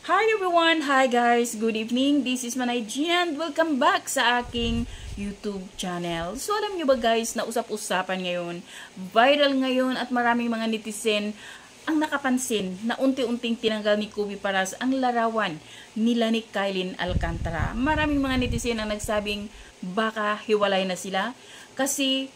Hi everyone! Hi guys! Good evening! This is Manay Gina and welcome back sa aking YouTube channel. So alam nyo ba guys na usap-usapan ngayon, viral ngayon at maraming mga netizen ang nakapansin na unti-unting tinanggal ni Kubi Paras ang larawan nila ni Kylene Alcantara. Maraming mga netizen ang nagsabing baka hiwalay na sila kasi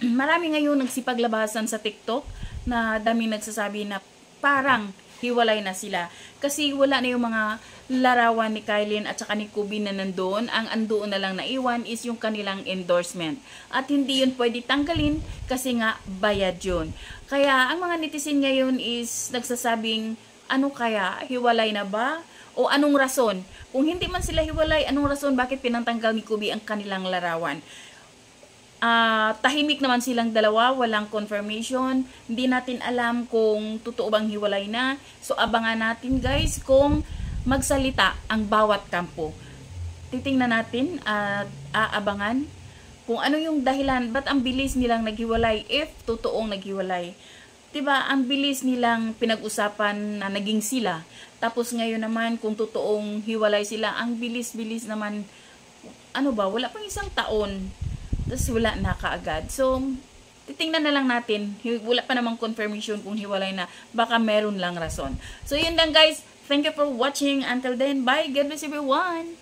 marami ngayon nagsipaglabasan sa TikTok na daming nagsasabi na parang hiwalay na sila. Kasi wala na yung mga larawan ni Kylene at saka ni Kubi na nandoon. Ang andoon na lang na iwan is yung kanilang endorsement. At hindi yun pwede tanggalin kasi nga bayad yun. Kaya ang mga netizen ngayon is nagsasabing, ano kaya? Hiwalay na ba? O anong rason? Kung hindi man sila hiwalay, anong rason bakit pinantanggal ni Kubi ang kanilang larawan? Tahimik naman silang dalawa, walang confirmation. Hindi natin alam kung totoo bang hiwalay na. So abangan natin guys kung magsalita ang bawat kampo. Titingnan natin at aabangan kung ano yung dahilan, ba't ang bilis nilang naghiwalay if totoong naghiwalay. Diba, ang bilis nilang pinag-usapan na naging sila. Tapos ngayon naman kung totoong hiwalay sila, ang bilis-bilis naman, ano ba, wala pang isang taon. Tapos wala na kaagad. So, titingnan na lang natin. Wala pa namang confirmation kung hiwalay na. Baka meron lang rason. So, yun lang guys. Thank you for watching. Until then, bye. God bless everyone.